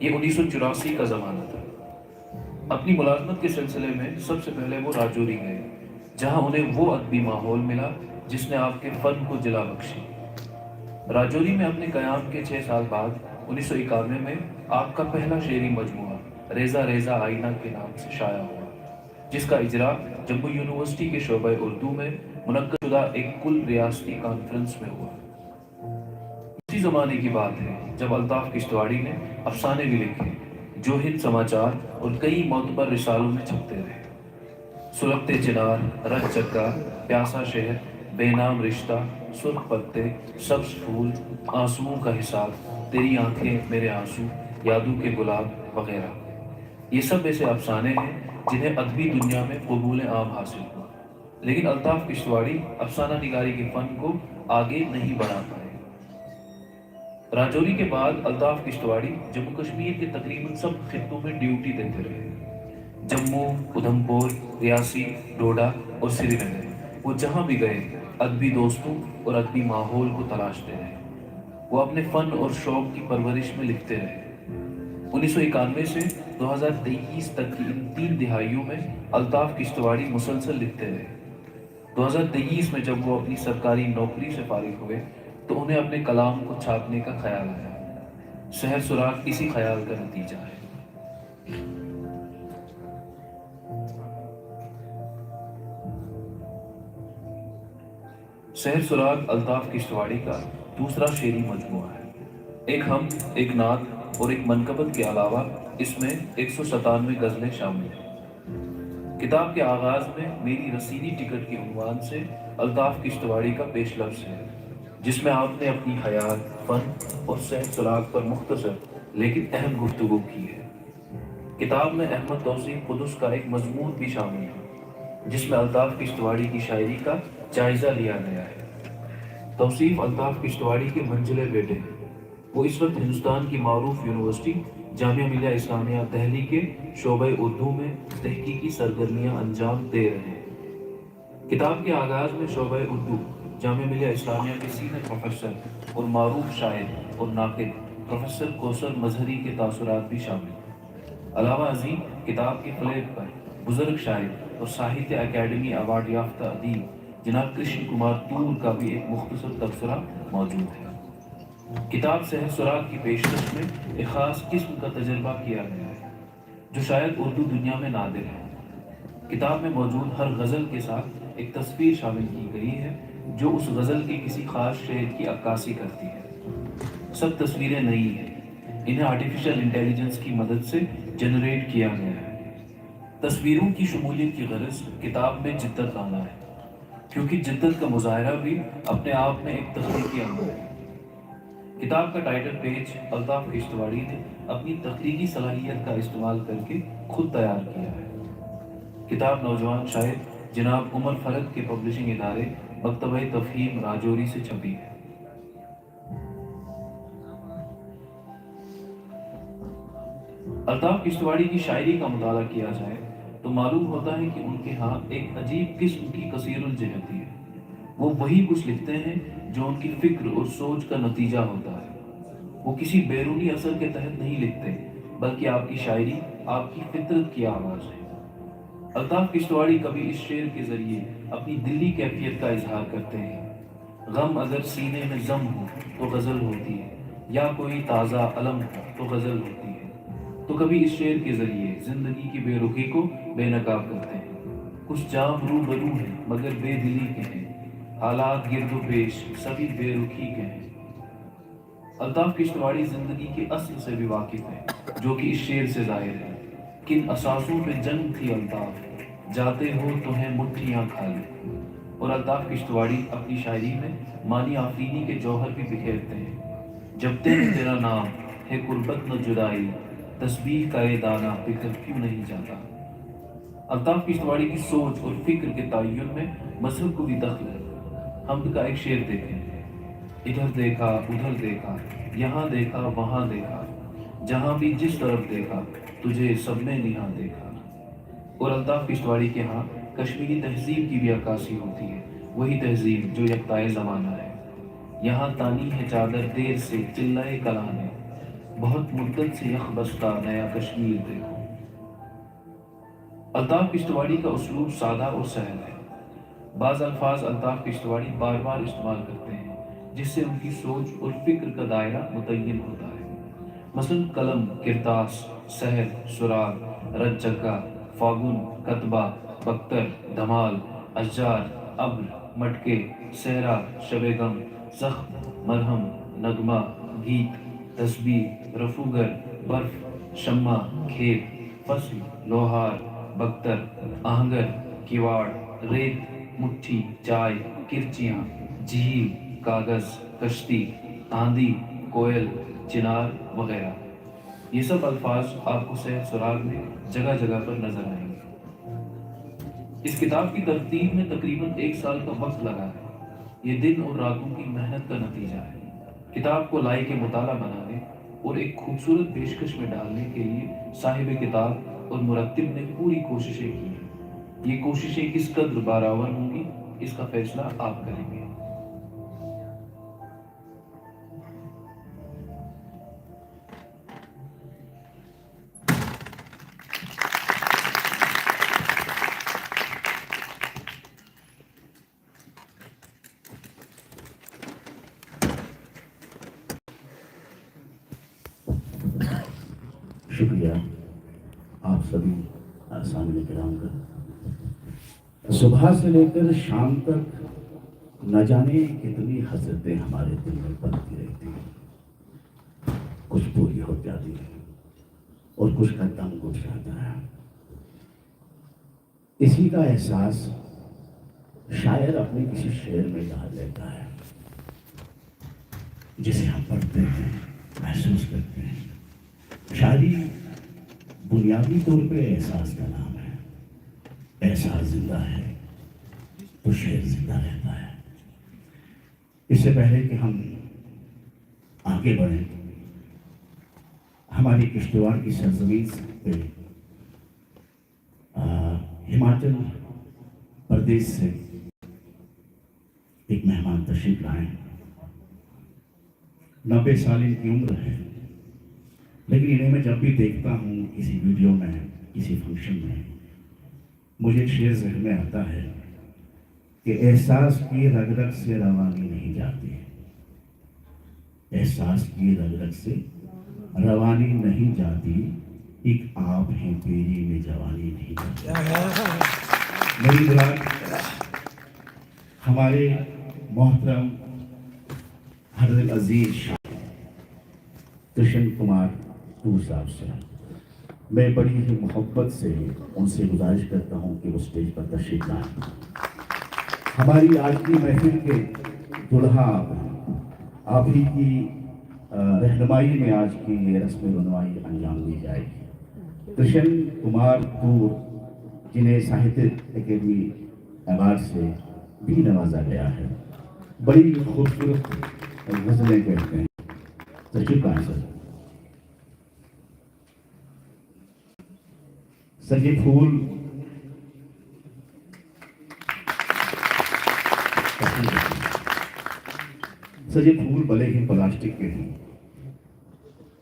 یہ 1984 کا زمانہ تھا۔ اپنی ملازمت کے سلسلے میں سب سے پہلے وہ راجوری گئے، جہاں انہیں وہ ادبی ماحول ملا جس نے آپ کے فن کو جلا بخشی۔ راجوری میں اپنے قیام کے 6 سال بعد 1991 میں آپ کا پہلا شعری مجموعہ ریزہ ریزہ آئینہ کے نام سے شائع ہوا، جس کا اجرا جموں یونیورسٹی کے شعبہ اردو میں منعقد شدہ ایک کل ریاستی کانفرنس میں ہوا۔ اسی زمانے کی بات ہے جب الطاف کشتواڑی نے افسانے بھی لکھے جو ہند سماچار اور کئی معتبر رسالوں میں چھپتے رہے۔ سلگتے چنار، رت چکا، پیاسا شہر، بے نام رشتہ، سرخ پتے، سبز پھول، آنسوؤں کا حساب، تیری آنکھیں میرے آنسو، یادوں کے گلاب وغیرہ، یہ سب ایسے افسانے ہیں جنہیں ادبی دنیا میں قبول عام حاصل ہوا، لیکن الطاف کشتواڑی افسانہ نگاری کے فن کو آگے نہیں بڑھا پائے۔ راجوری کے بعد الطاف کشتواڑی جموں کشمیر کے تقریباً سب خطوں میں ڈیوٹی دیتے رہے۔ جموں، ادھمپور، ریاسی، ڈوڈا اور سری نگر، وہ جہاں بھی گئے ادبی دوستوں اور ادبی ماحول کو تلاشتے رہے۔ وہ اپنے فن اور شوق کی پرورش میں لکھتے رہے۔ 1991 سے 2023 تک کی ان 3 دہائیوں میں الطاف کشتواڑی مسلسل لکھتے رہے۔ 2023 میں جب وہ اپنی سرکاری نوکری سے فارغ ہوئے تو انہیں اپنے کلام کو چھاپنے کا خیال آیا۔ سحر سراغ اسی خیال کا نتیجہ ہے۔ سحر سراغ الطاف کشتواڑی کا دوسرا شعری مجموعہ ہے۔ ایک ہم، ایک نعت اور ایک منقبت کے علاوہ اس میں 197 غزلیں شامل ہیں۔ کتاب کے آغاز میں میری رسیدی ٹکٹ کے عنوان سے الطاف کشتواڑی کا پیش لفظ ہے، جس میں آپ نے اپنی حیات، فن اور سحر سراغ پر مختصر لیکن اہم گفتگو کی ہے۔ کتاب میں احمد توصیف قدس کا ایک مضمون بھی شامل ہے، جس میں الطاف کشتواڑی کی شاعری کا جائزہ لیا گیا ہے۔ توصیف الطاف کشتواڑی کے منجلے بیٹے ہیں۔ وہ اس وقت ہندوستان کی معروف یونیورسٹی جامعہ ملیہ اسلامیہ دہلی کے شعبہ اردو میں تحقیقی سرگرمیاں انجام دے رہے ہیں۔ کتاب کے آغاز میں شعبہ اردو جامعہ ملیہ اسلامیہ کے سینئر پروفیسر اور معروف شاعر اور ناقد پروفیسر کوثر مظہری کے تاثرات بھی شامل ہیں۔ علاوہ ازیں کتاب کے فلیپ پر بزرگ شاعر اور ساہتیہ اکیڈمی ایوارڈ یافتہ ادیب جناب کرشن کمار تور کا بھی ایک مختصر تبصرہ موجود ہے۔ کتاب سحر سراغ کی پیشکش میں ایک خاص قسم کا تجربہ کیا گیا ہے جو شاید اردو دنیا میں نادر ہے۔ کتاب میں موجود ہر غزل کے ساتھ ایک تصویر شامل کی گئی ہے جو اس غزل کے کسی خاص شعر کی عکاسی کرتی ہے۔ سب تصویریں نئی ہیں، انہیں آرٹیفیشل انٹیلیجنس کی مدد سے جنریٹ کیا گیا ہے۔ تصویروں کی شمولیت کی غرض کتاب میں جدت لانا ہے، کیونکہ جدت کا مظاہرہ بھی اپنے آپ میں ایک تخلیقی عمل ہے۔ کتاب کا ٹائٹل پیج الطاف کشتواڑی نے اپنی تخلیقی صلاحیت کا استعمال کر کے خود تیار کیا ہے۔ کتاب نوجوان شاعر جناب عمر فرد کے پبلشنگ ادارے مکتبہ تفہیم راجوری سے چھپی ہے۔ الطاف کشتواڑی کی شاعری کا مطالعہ کیا جائے تو معلوم ہوتا ہے کہ ان کے ہاں ایک عجیب قسم کی کثیر الجہتی ہے۔ وہ وہی کچھ لکھتے ہیں جو ان کی فکر اور سوچ کا نتیجہ ہوتا ہے۔ وہ کسی بیرونی اثر کے تحت نہیں لکھتے، بلکہ آپ کی شاعری آپ کی فطرت کی آواز ہے۔ الطاف کشتواڑی کبھی اس شعر کے ذریعے اپنی دلی کیفیت کا اظہار کرتے ہیں۔ غم اگر سینے میں ضم ہو تو غزل ہوتی ہے، یا کوئی تازہ علم ہو تو غزل ہوتی ہے۔ تو کبھی اس شعر کے ذریعے زندگی کی بے رخی کو بے نقاب کرتے ہیں۔ کچھ جام روبرو ہیں مگر بے دلی کے ہیں، حالات گرد و پیش سبھی بے رخی کے ہیں۔ الطاف کشتواڑی زندگی کے اصل سے بھی واقف ہیں، جو کہ اس شعر سے ظاہر ہے۔ کن اساسوں پہ جنگ تھی الطاف، جاتے ہو تو ہیں مٹھیاں خالی۔ اور الطاف کشتواڑی اپنی شاعری میں معنی آفرینی کے جوہر بھی بکھیرتے ہیں۔ جب تیرا نام ہے قربت نہ جدائی، تسبیح کا یہ دانہ بکھر کیوں نہیں جاتا۔ الطاف کشتواڑی کی سوچ اور فکر کے تعین میں مذہب کو بھی دخل ہے۔ حمد کا ایک شعر دیکھیں: ادھر دیکھا ادھر دیکھا، یہاں دیکھا وہاں دیکھا، جہاں بھی جس طرف دیکھا تجھے سب میں نہاں دیکھا۔ اور الطاف کشتواڑی کے ہاں کشمیری تہذیب کی بھی عکاسی ہوتی ہے، وہی تہذیب جو یکتائے زمانہ ہے۔ یہاں تانی ہے چادر دیر سے چلائے کلاں نے، بہت مدت سے یخ بستہ نیا کشمیر دیکھو۔ الطاف کشتواڑی کا اسلوب سادہ اور سہل ہے۔ بعض الفاظ الطاف کشتواڑی بار بار استعمال کرتے ہیں جس سے ان کی سوچ اور فکر کا دائرہ متعین ہوتا ہے۔ مثلا قلم، کرتاس، سحر، سراغ، رت جگہ، فاگن، کتبہ، بختر، دھمال، اشجار، ابر، مٹکے، صحرا، شب غم، زخم، مرہم، نغمہ، گیت، تسبیح، رفوگر، برف، شمع، کھیت، فصل، لوہار، بختر، آہنگر، کیواڑ، ریت، مٹھی، چائے، کرچیاں، جھیل، کاغذ، کشتی، آندھی، کوئل، چنار وغیرہ۔ یہ سب الفاظ آپ کو صحت سراغ میں جگہ جگہ پر نظر آئیں گے۔ اس کتاب کی ترتیب میں تقریباً 1 سال کا وقت لگا ہے۔ یہ دن اور راتوں کی محنت کا نتیجہ ہے۔ کتاب کو لائق مطالعہ بنانے اور ایک خوبصورت پیشکش میں ڈالنے کے لیے صاحب کتاب اور مرتب نے پوری کوششیں کی ہیں۔ یہ کوششیں کس قدر بارآور ہوں گی اس کا فیصلہ آپ کریں گے۔ شکریہ آپ سبھی سامعین کرام کا۔ صبح سے لے کر شام تک نہ جانے کتنی حسرتیں ہمارے دل میں پلتی رہتی ہیں، کچھ پوری ہو جاتی ہیں اور کچھ کا دم گھٹ جاتا ہے۔ اسی کا احساس شاعر اپنے کسی شعر میں ڈال لیتا ہے جسے ہم پڑھتے ہیں، محسوس کرتے ہیں۔ شاعری بنیادی طور پہ احساس کا نام ہے۔ احساس زندہ ہے تو شعر زندہ رہتا ہے۔ اس سے پہلے کہ ہم آگے بڑھیں، ہماری کشتواڑ کی سرزمین پہ ہماچل پردیش سے ایک مہمان تشریف لائے۔ 90 سال ان کی عمر ہے، لیکن انہیں میں جب بھی دیکھتا ہوں کسی ویڈیو میں، کسی فنکشن میں، مجھے ایک شعر ذہن میں آتا ہے کہ احساس کی رگ رگ سے روانی نہیں جاتی، احساس کی رگ رگ سے روانی نہیں جاتی، ایک آپ ہیں پیری میں جوانی نہیں جاتی۔ میری مراد ہمارے محترم حضرت عزیز کرشن کمار ٹور صاحب سے میں بڑی ہی محبت سے ان سے گزارش کرتا ہوں کہ وہ اسٹیج پر تشریف لائیں۔ ہماری آج کی محفل کے دلہا آپ ہی کی رہنمائی میں آج کی یہ رسم رونمائی انجام دی جائے گی۔ کرشن کمار ٹور جنہیں ساہتیہ اکیڈمی ایوارڈ سے بھی نوازا گیا ہے، بڑی خوبصورت غزلیں کہتے ہیں۔ تشریف لائیں سر۔ سر یہ پھول بھلے ہی پلاسٹک کے ہیں،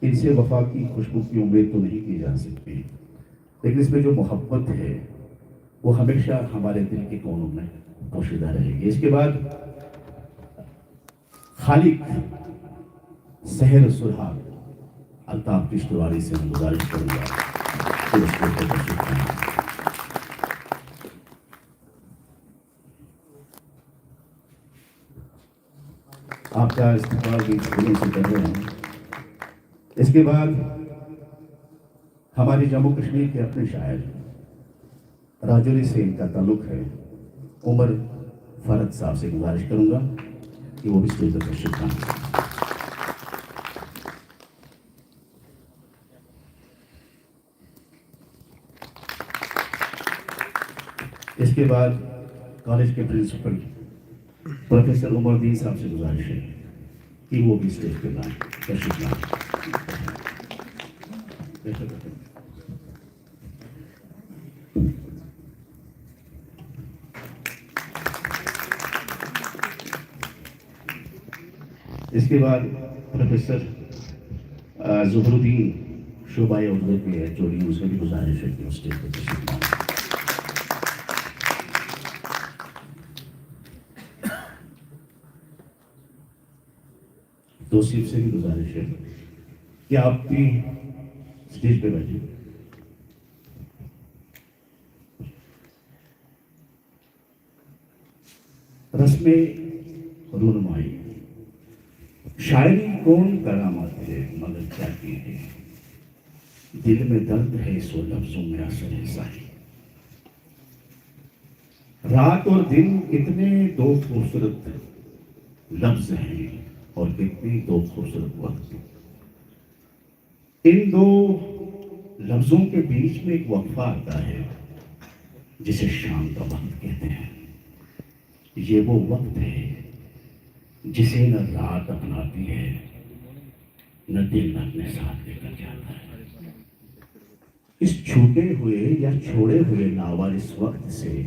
ان سے وفا کی خوشبو کی امید تو نہیں کی جا سکتی، لیکن اس میں جو محبت ہے وہ ہمیشہ ہمارے دل کے کونوں میں پوشیدہ رہے گی۔ اس کے بعد خالق سحر سرحال الطاف کشتواڑی سے میں گزارش کروں گا کہ اس کو تشریف لائیں۔ آپ کا استقبال بھی دلوں سے کر رہے ہیں۔ اس کے بعد ہماری جموں کشمیر کے اپنے شاعر راجوری سے ان کا تعلق ہے، عمر فرد صاحب سے گزارش کروں گا کہ وہ بھی اسٹیج پر تشریف لائیں۔ اس کے بعد کالج کے پرنسپل پروفیسر عمر الدین صاحب سے گزارش ہے کہ وہ بھی اسٹیج پہ لائیں، تشریف لائیں۔ اس کے بعد پروفیسر ظہر الدین شعبہ اردو کے ایچ.او.ڈی ان سے بھی گزارش ہے کہ اسٹیج پہ تشریف لائیں۔ توصیف سے بھی گزارش ہے کہ آپ بھی اسٹیج پہ بیٹھیں۔ رسم رونمائی، شاعری کون کرامت ہے مگر کیا کی ہے، دل میں درد ہے سو لفظوں میں اثر ہے ساری۔ رات اور دن کتنے دو خوبصورت لفظ ہیں اور کتنے دو خوبصورت وقت، ان دو لفظوں کے بیچ میں ایک وقفہ آتا ہے جسے شام کا وقت کہتے ہیں۔ یہ وہ وقت ہے جسے نہ رات اپناتی ہے نہ دن اپنے ساتھ لے کر جاتا ہے۔ اس چھوٹے ہوئے یا چھوڑے ہوئے ناوارث وقت سے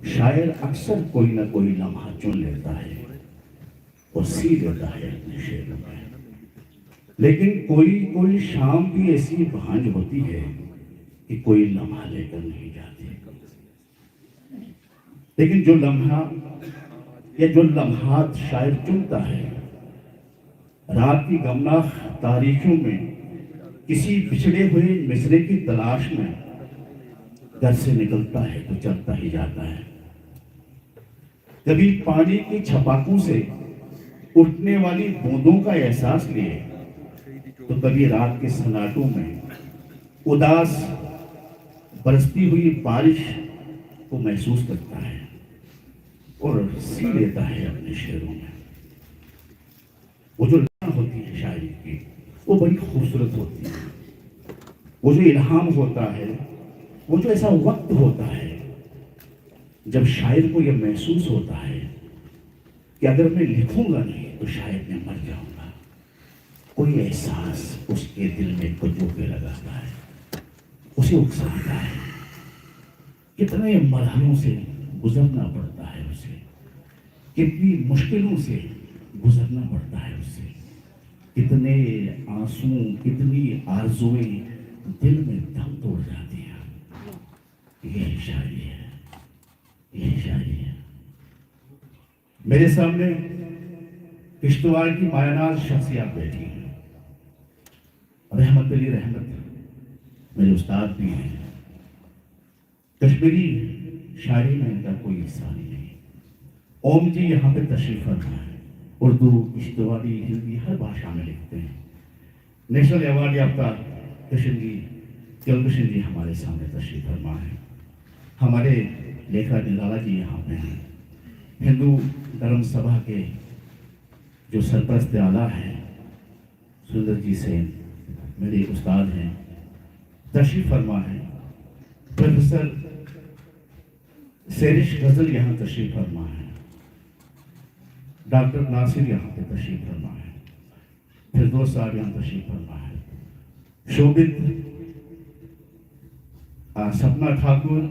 شاعر اکثر کوئی نہ کوئی لمحہ چن لیتا ہے اور سی دیتا ہے اپنے شعروں میں۔ لیکن کوئی شام بھی ایسی بھانج ہوتی ہے کہ کوئی لمحہ لے کر نہیں جاتی۔ لیکن جو لمحہ یا جو لمحات شاعر چنتا ہے، رات کی غمناک تاریکیوں میں کسی بچھڑے ہوئے مصرعے کی تلاش میں گھر سے نکلتا ہے تو چلتا ہی جاتا ہے۔ کبھی پانی کی چھپاکوں سے اٹھنے والی بوندوں کا احساس لیے تو کبھی رات کے سناٹوں میں اداس برستی ہوئی بارش کو محسوس کرتا ہے اور سی لیتا ہے اپنے شعروں میں۔ وہ جو لہر ہوتی ہے شاعری کی وہ بڑی خوبصورت ہوتی ہے۔ وہ جو الہام ہوتا ہے، وہ جو ایسا وقت ہوتا ہے جب شاعر کو یہ محسوس ہوتا ہے کہ اگر میں لکھوں گا نہیں تو شاید میں مر جاؤں گا۔ کوئی احساس اس کے دل میں کجو پہ لگاتا ہے، اسے اکساتا ہے۔ کتنے مرحلوں سے گزرنا پڑتا ہے اسے، کتنی مشکلوں سے گزرنا پڑتا ہے اسے، کتنے آنسو، کتنی آرزویں دل میں دم توڑ جاتی ہیں۔ یہی شاعری ہے، یہی شاعری ہے۔ میرے سامنے کشتواڑ کی مایہ شخصیات بیٹھی ہیں۔ رحمت علی رحمت میرے استاد بھی ہیں۔ کشمیری شاعری میں ان کا کوئی حصہ نہیں ہے۔ اوم جی یہاں پہ تشریف فرما ہے، اردو، کشتواڑی، ہندی ہر بھاشا میں لکھتے ہیں۔ نیشنل ایوارڈ یافتہ کشن جی ہمارے سامنے تشریف فرما ہے۔ ہمارے لیکھا نرالا جی یہاں پہ ہیں۔ ہندو دھرم سبھا کے جو سرپرست اعلیٰ ہیں سندر جی سین میرے استاد ہیں، تشریف فرما ہے۔ پروفیسر سیرش غزل یہاں تشریف فرما ہے۔ ڈاکٹر ناصر یہاں پہ تشریف فرما ہے۔ فردوس صاحب یہاں تشریف فرما ہے۔ شوبت سپنا ٹھاکر،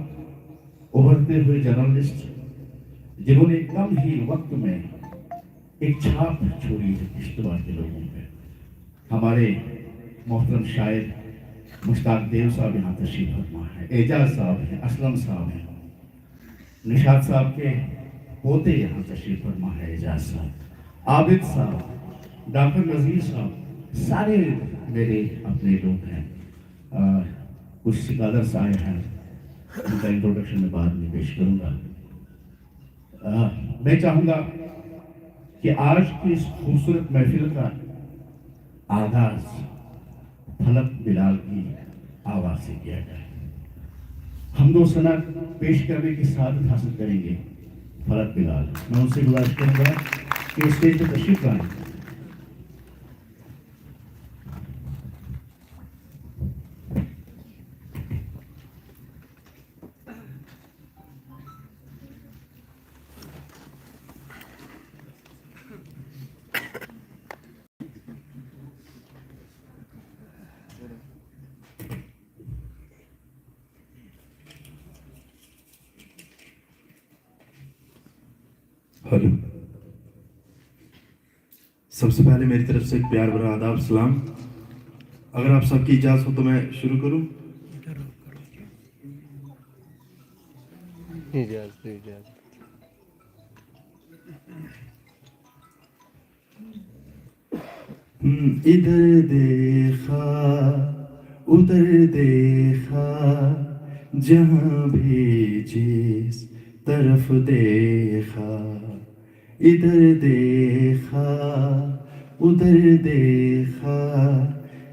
ابھرتے ہوئے جرنلسٹ جنہوں نے کم ہی وقت میں ایک چھاپ چھوڑی ہے کشتواڑ کے لوگوں پہ۔ ہمارے محترم شاعر مشتاق دیو صاحب یہاں تشریف فرما ہے۔ اعجاز صاحب ہیں، اسلم صاحب ہیں، نشاد صاحب کے پوتے یہاں تشریف فرما ہے، اعجاز صاحب، عابد صاحب، ڈاکٹر نذیر صاحب، سارے میرے اپنے لوگ ہیں۔ کچھ سکادر صاحب ہیں، ان کا انٹروڈکشن میں بعد میں پیش کروں گا۔ میں چاہوں گا کہ آج کی اس خوبصورت محفل کا آغاز فلک بلال کی آواز سے کیا جائے۔ حمد و ثنا پیش کرنے کی سعادت حاصل کریں گے فلک بلال۔ میں ان سے گزارش کروں گا کہ اسٹیج پہ تشریف لائیں۔ ہلو، سب سے پہلے میری طرف سے ایک پیار بھرا آداب سلام اگر آپ سب کی اجازت ہو تو میں شروع کروں. اجازت. ادھر دیکھا ادھر دیکھا جہاں بھی جس طرف دیکھا, ادھر دیکھا ادھر دیکھا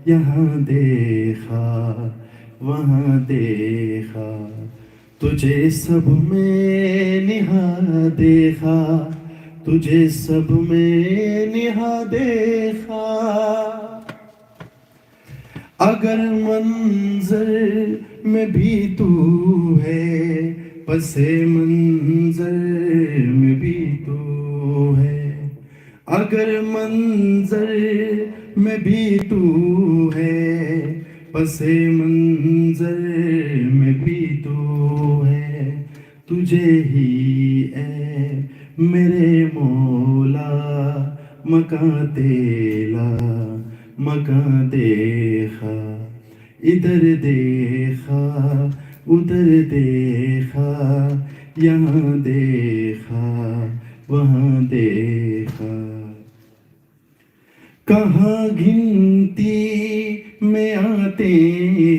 یہاں دیکھا وہاں دیکھا, تجھے سب میں نہا دیکھا, تجھے سب میں نہا دیکھا. اگر منظر میں بھی تو ہے, پس منظر میں بھی تو ہے. اگر منظر میں بھی تو ہے, پس منظر میں بھی تو ہے. تجھے ہی اے میرے مولا مکاں تیلا مکاں دیکھا, ادھر دیکھا ادھر دیکھا یہاں دیکھا وہاں دیکھا. کہاں گنتی میں آتے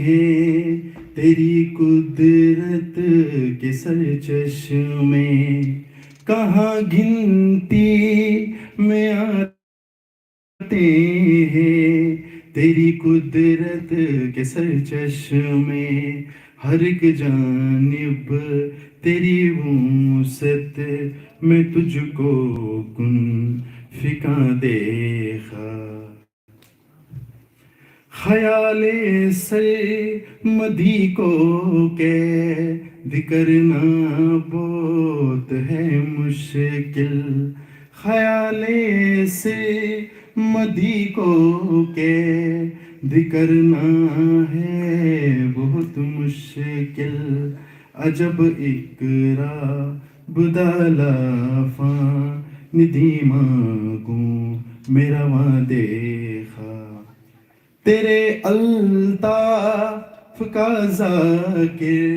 ہیں تیری قدرت کے سرچشمے, کہاں گنتی میں آتے ہیں تیری قدرت کے سرچشمے. ہر ایک جانب تیری وسعت میں تجھ کو کن فکاں دیکھا. خیال سرمدی کو قید کرنا بہت ہے مشکل, خیال سرمدی کو قید کرنا ہے بہت مشکل. عجب اقرا بدالافاں ندیماں میرا وہاں دیکھا. تیرے الطاف کا ذاکر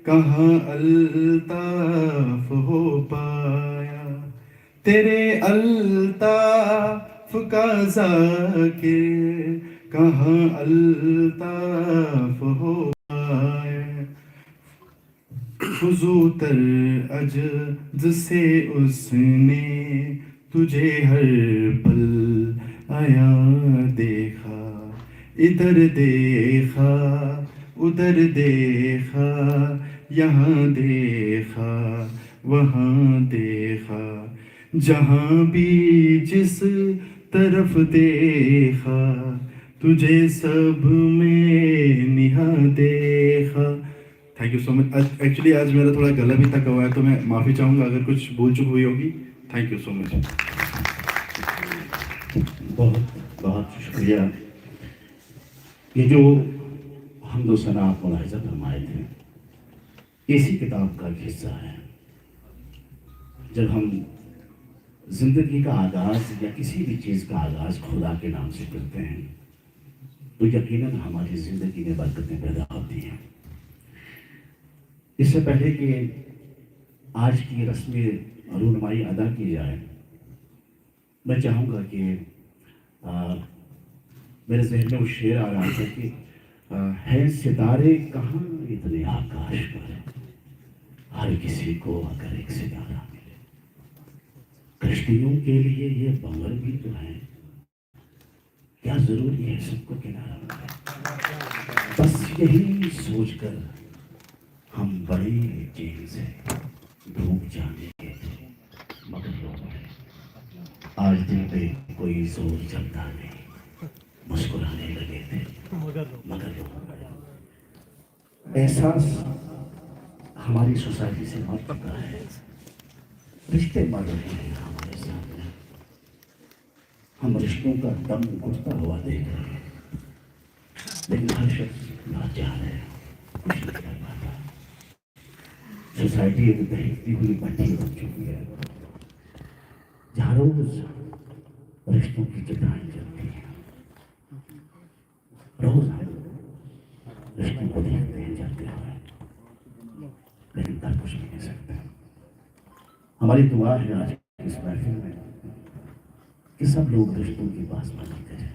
کہاں الطاف ہو پایا, تیرے الطاف کا ذاکر کہاں الطاف ہو پایا. فزو تر عجز سے اس نے تجھے ہر پل آیا دیکھا, ادھر دیکھا ادھر دیکھا یہاں دیکھا وہاں دیکھا. جہاں بھی جس طرف دیکھا تجھے سب میں نہا دیکھا. Thank you so much. Actually آج میرا تھوڑا گلا بھی تھکا ہوا ہے تو میں معافی چاہوں گا اگر کچھ بھول چک ہوئی ہوگی. تھینک یو سو مچ. بہت بہت شکریہ. یہ جو حمد و ثنا آپ ملاحظہ فرمائے تھے اسی کتاب کا ایک حصہ ہے. جب ہم زندگی کا آغاز یا کسی بھی چیز کا آغاز خدا کے نام سے کرتے ہیں تو یقیناً ہماری زندگی میں برکتیں پیدا ہوتی ہیں. اس سے پہلے کہ آج کی رسم رونمائی ادا کی جائے, میں چاہوں گا کہ میرے ذہن میں وہ شعر آ رہا تھا کہ ہے ستارے کہاں اتنے آکاش پر, ہر کسی کو اگر ایک ستارہ ملے. کشتیوں کے لیے یہ بنگر بھی تو ہیں, کیا ضروری ہے سب کو کنارہ ملے. بس یہی سوچ کر ہم بڑے چین سے ڈوب جانے کے تھے مگر رو پڑے. آج دل پہ کوئی زور چلتا نہیں, مسکرانے لگے تھے مگر رو پڑے. احساس ہماری سوسائٹی سے مر چکا ہے, رشتے مر رہے ہیں ہمارے سامنے, ہم رشتوں کا دم گھٹتا ہوا دیکھ رہے ہیں لیکن ہر شخص لاچار ہے, کچھ نہیں کر پاتا. سوسائٹی ایک دہکتی ہوئی بھٹی بن چکی ہے جہاں روز رشتوں کی جدائی چلتی ہے, رشتوں کو دیکھتے ہیں جلتے ہوئے، لیکن کر کچھ نہیں سکتے۔ ہماری دعا ہے آج اس محفل میں کہ سب لوگ رشتوں کی پاسبانی کریں،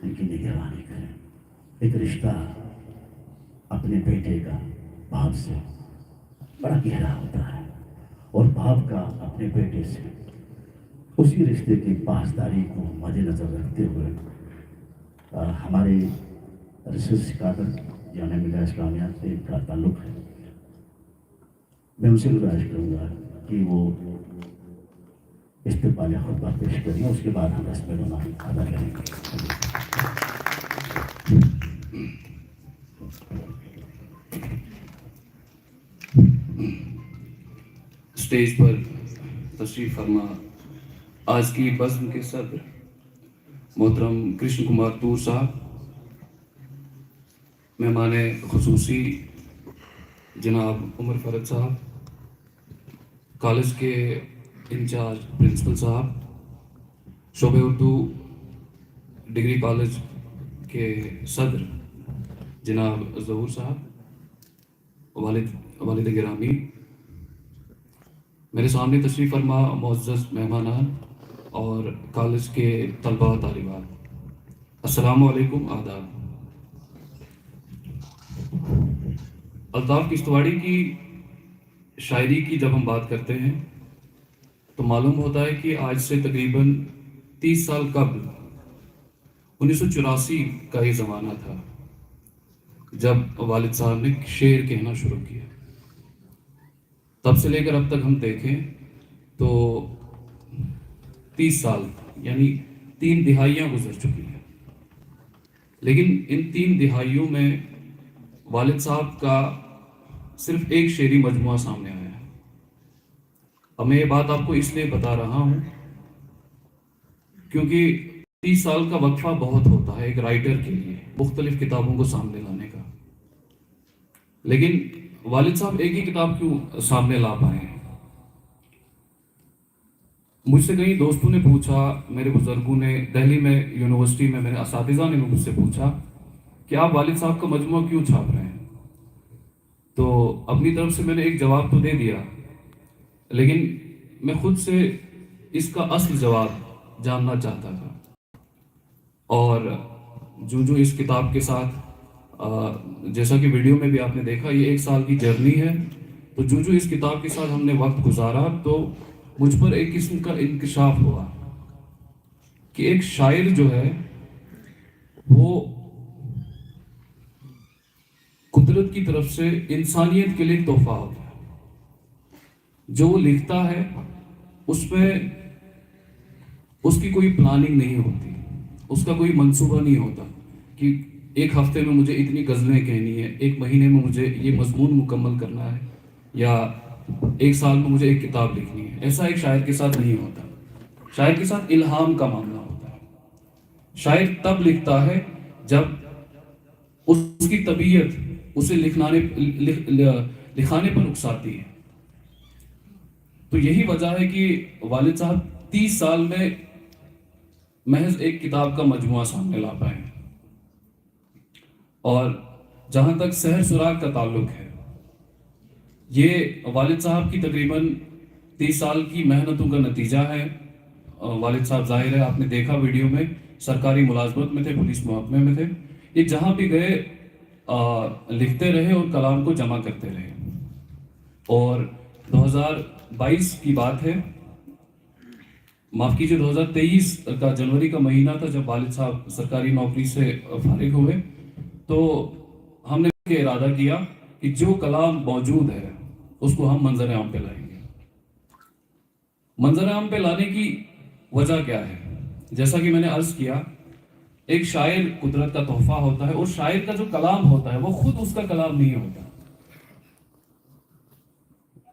ان کی نگرانی کریں۔ ایک رشتہ اپنے بیٹے کا باپ سے بڑا گہرا ہوتا ہے، اور باپ کا اپنے بیٹے سے اسی رشتے کی پاسداری کو مد نظر رکھتے ہوئے ہمارے ریسرچ اسکالر جامعہ ملیہ اسلامیہ سے ان کا تعلق ہے۔ میں ان سے گزارش کروں گا کہ وہ استقبالیہ خطبہ پیش کریں، اس کے بعد ہم رسم نماز ادا کریں گے۔ اسٹیج پر تشریف فرما آج کی بزم کے صدر محترم کرشن کمار تور صاحب، مہمان خصوصی جناب عمر فرد صاحب، کالج کے انچارج پرنسپل صاحب، شعبہ اردو ڈگری کالج کے صدر جناب ظہور صاحب، والد گرامی، میرے سامنے تشریف فرما معزز مہمانان اور کالج کے طلباء و طالبات، السلام علیکم، آداب۔ الطاف کشتواڑی کی شاعری کی جب ہم بات کرتے ہیں تو معلوم ہوتا ہے کہ آج سے تقریباً 30 سال قبل 1984 کا یہ زمانہ تھا جب والد صاحب نے شعر کہنا شروع کیا۔ تب سے لے کر اب تک ہم دیکھیں تو 30 سال یعنی 3 دہائیاں گزر چکی ہیں، لیکن ان 3 دہائیوں میں والد صاحب کا صرف ایک شعری مجموعہ سامنے آیا ہے۔ اب میں یہ بات آپ کو اس لیے بتا رہا ہوں کیونکہ 30 سال کا وقفہ بہت ہوتا ہے ایک رائٹر کے لیے مختلف کتابوں کو سامنے لانے کا، لیکن والد صاحب ایک ہی کتاب کیوں سامنے لا پائے ہیں؟ مجھ سے کئی دوستوں نے پوچھا، میرے بزرگوں نے، دہلی میں یونیورسٹی میں میرے اساتذہ نے مجھ سے پوچھا کہ آپ والد صاحب کا مجموعہ کیوں چھاپ رہے ہیں؟ تو اپنی طرف سے میں نے ایک جواب تو دے دیا، لیکن میں خود سے اس کا اصل جواب جاننا چاہتا تھا۔ اور جو اس کتاب کے ساتھ جیسا کہ ویڈیو میں بھی آپ نے دیکھا یہ 1 سال کی جرنی ہے، تو جو اس کتاب کے ساتھ ہم نے وقت گزارا تو مجھ پر ایک قسم کا انکشاف ہوا کہ ایک شاعر جو ہے وہ قدرت کی طرف سے انسانیت کے لیے تحفہ ہوتا ہے۔ جو وہ لکھتا ہے اس میں اس کی کوئی پلاننگ نہیں ہوتی، اس کا کوئی منصوبہ نہیں ہوتا کہ 1 ہفتے میں مجھے اتنی غزلیں کہنی ہے، 1 مہینے میں مجھے یہ مضمون مکمل کرنا ہے، یا 1 سال میں مجھے ایک کتاب لکھنی ہے۔ ایسا ایک شاعر کے ساتھ نہیں ہوتا۔ شاعر کے ساتھ الہام کا معاملہ ہوتا ہے۔ شاعر تب لکھتا ہے جب اس کی طبیعت اسے لکھانے پر اکساتی ہے۔ تو یہی وجہ ہے کہ والد صاحب 30 سال میں محض ایک کتاب کا مجموعہ سامنے لا پائے ہیں۔ اور جہاں تک سحر سراغ کا تعلق ہے، یہ والد صاحب کی تقریباً 30 سال کی محنتوں کا نتیجہ ہے۔ والد صاحب ظاہر ہے آپ نے دیکھا ویڈیو میں سرکاری ملازمت میں تھے، پولیس محکمے میں تھے، یہ جہاں بھی گئے لکھتے رہے اور کلام کو جمع کرتے رہے۔ اور 2022 کی بات ہے، معاف کیجیے 2023 کا جنوری کا مہینہ تھا جب والد صاحب سرکاری نوکری سے فارغ ہوئے، تو ہم نے ارادہ کیا کہ جو کلام موجود ہے اس کو ہم منظر عام پہ لائیں گے۔ منظر عام پہ لانے کی وجہ کیا ہے؟ جیسا کہ میں نے عرض کیا، ایک شاعر قدرت کا تحفہ ہوتا ہے، اور شاعر کا جو کلام ہوتا ہے وہ خود اس کا کلام نہیں ہوتا۔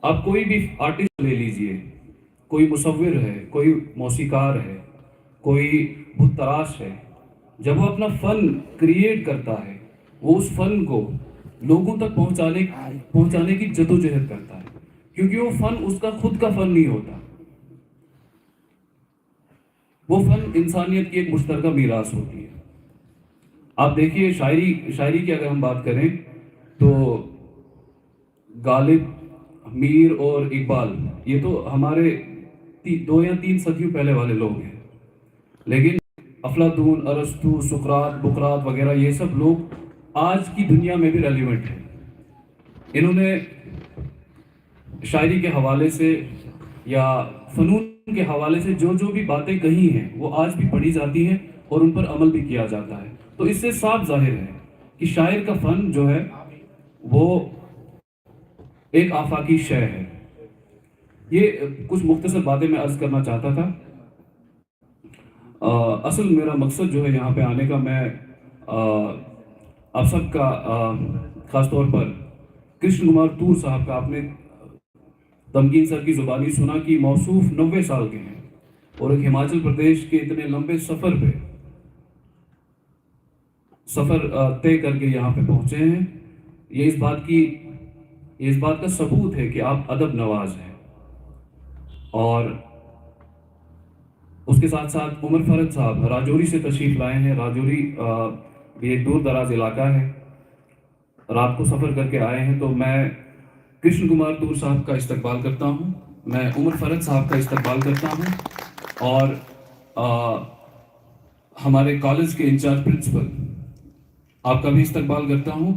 آپ کوئی بھی آرٹسٹ لے لیجئے، کوئی مصور ہے، کوئی موسیقار ہے، کوئی بت تراش ہے، جب وہ اپنا فن کریٹ کرتا ہے وہ اس فن کو لوگوں تک پہنچانے کی جدوجہد کرتا ہے، کیونکہ وہ فن اس کا خود کا فن نہیں ہوتا، وہ فن انسانیت کی ایک مشترکہ میراث ہوتی ہے۔ آپ دیکھیے شاعری کی اگر ہم بات کریں تو غالب، میر اور اقبال یہ تو ہمارے 2 یا 3 صدیوں پہلے والے لوگ ہیں، لیکن افلاطون، ارسطو، سقراط، بقراط وغیرہ یہ سب لوگ آج کی دنیا میں بھی ریلیونٹ ہیں۔ انہوں نے شاعری کے حوالے سے یا فنون کے حوالے سے جو جو بھی باتیں کہی ہیں وہ آج بھی پڑھی جاتی ہیں اور ان پر عمل بھی کیا جاتا ہے۔ تو اس سے صاف ظاہر ہے کہ شاعر کا فن جو ہے وہ ایک آفاقی شے ہے۔ یہ کچھ مختصر باتیں میں عرض کرنا چاہتا تھا۔ اصل میرا مقصد جو ہے یہاں پہ آنے کا، میں آپ سب کا خاص طور پر کرشن کمار تور صاحب کا، آپ نے تمکین سر کی زبانی سنا کہ موصوف 90 سال کے ہیں اور ایک ہماچل پردیش کے اتنے لمبے سفر طے کر کے یہاں پہ پہنچے ہیں۔ یہ اس بات کا ثبوت ہے کہ آپ ادب نواز ہیں۔ اور اس کے ساتھ ساتھ عمر فرد صاحب راجوری سے تشریف لائے ہیں۔ راجوری بھی ایک دور دراز علاقہ ہے، رات کو سفر کر کے آئے ہیں۔ تو میں کرشن کمار تور صاحب کا استقبال کرتا ہوں، میں عمر فرد صاحب کا استقبال کرتا ہوں، اور ہمارے کالج کے انچارج پرنسپل آپ کا بھی استقبال کرتا ہوں،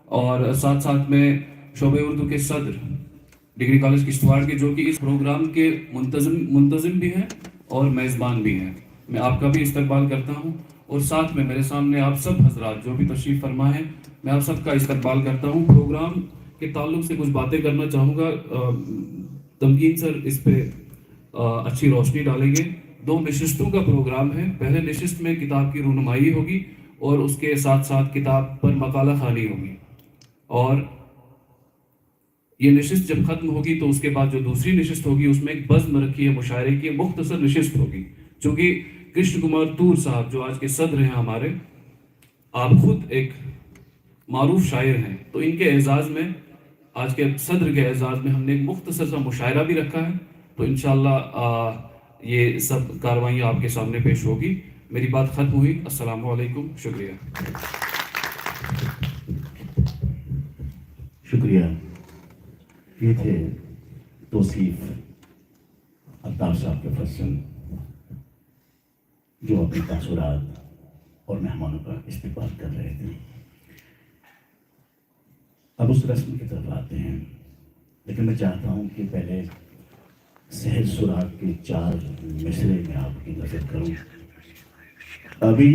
اور ساتھ ساتھ میں شعبہ اردو کے صدر ڈگری کالج کشتواڑ کے، جو کہ اس پروگرام کے منتظم بھی ہیں اور میزبان بھی ہیں، میں آپ کا بھی استقبال کرتا ہوں۔ اور ساتھ میں میرے سامنے آپ سب حضرات جو بھی تشریف فرما ہیں، میں آپ سب کا استقبال کرتا ہوں۔ پروگرام کے تعلق سے کچھ باتیں کرنا چاہوں گا، تمکین سر اس پہ اچھی روشنی ڈالیں گے۔ 2 نشستوں کا پروگرام ہے۔ پہلے نشست میں کتاب کی رونمائی ہوگی اور اس کے ساتھ ساتھ کتاب پر مقالہ خوانی ہوگی، اور یہ نشست جب ختم ہوگی تو اس کے بعد جو دوسری نشست ہوگی اس میں ایک بزم رکھی ہے مشاعرے کی، مختصر نشست ہوگی، چونکہ کرشن کمار تور صاحب جو آج کے صدر ہیں ہمارے، آپ خود ایک معروف شاعر ہیں، تو ان کے اعزاز میں، آج کے صدر کے اعزاز میں ہم نے ایک مختصر سا مشاعرہ بھی رکھا ہے۔ تو انشاءاللہ یہ سب کاروائیاں آپ کے سامنے پیش ہوگی۔ میری بات ختم ہوئی۔ السلام علیکم، شکریہ۔ شکریہ۔ یہ تھے توصیف الطاف صاحب کے فصل، جو اپنے تاثرات اور مہمانوں کا استقبال کر رہے تھے۔ اب اس رسم کی طرف آتے ہیں، لیکن میں چاہتا ہوں کہ پہلے سحر سراغ کے 4 مصرے میں آپ کی نظر کروں۔ ابھی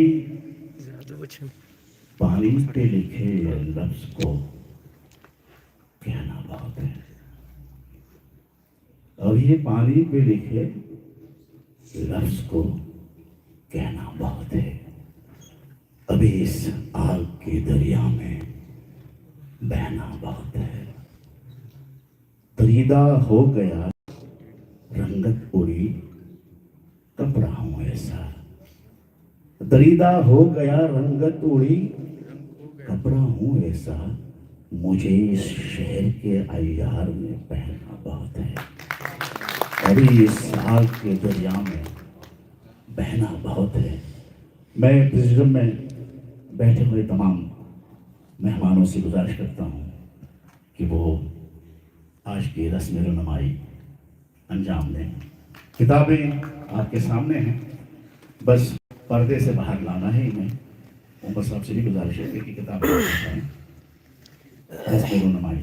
پانی پہ لکھے لفظ کو کہنا بہت ہے، ابھی پانی پہ لکھے لفظ کو کہنا بہت ہے، ابھی اس آگ کے دریا میں بہنا بہت ہے۔ دریدہ ہو گیا رنگت اڑی کپڑا ہوں ایسا، دریدہ ہو گیا رنگت اڑی کپڑا ہوں ایسا، مجھے اس شہر کے عیار میں پہننا بہت ہے، ابھی اس آگ کے دریا میں بہنا بہت ہے۔ میں پریزیڈم میں بیٹھے ہوئے تمام مہمانوں سے گزارش کرتا ہوں کہ وہ آج کی رسم رونمائی انجام دیں۔ کتابیں آپ کے سامنے ہیں، بس پردے سے باہر لانا ہے انہیں۔ عمر صاحب سے بھی گزارش ہے کہ کتابیں بتائیں رسم رونمائی۔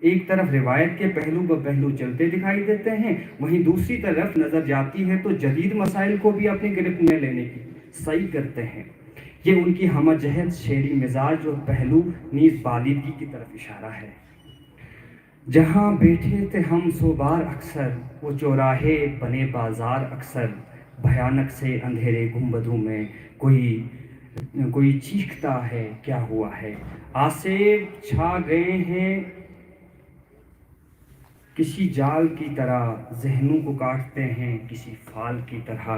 ایک طرف روایت کے پہلو ب پہلو چلتے دکھائی دیتے ہیں، وہیں دوسری طرف نظر جاتی ہے تو جدید مسائل کو بھی اپنی گرفت میں لینے کی صحیح کرتے ہیں۔ یہ ان کی ہمہ جہت شعری مزاج اور پہلو نیز بالیدگی کی طرف اشارہ ہے۔ جہاں بیٹھے تھے ہم سو بار اکثر، وہ چوراہے بنے بازار اکثر، بھیانک سے اندھیرے گنبدوں میں کوئی چیختا ہے کیا ہوا ہے، آسیب چھا گئے ہیں کسی جال کی طرح، ذہنوں کو کاٹتے ہیں کسی فال کی طرح۔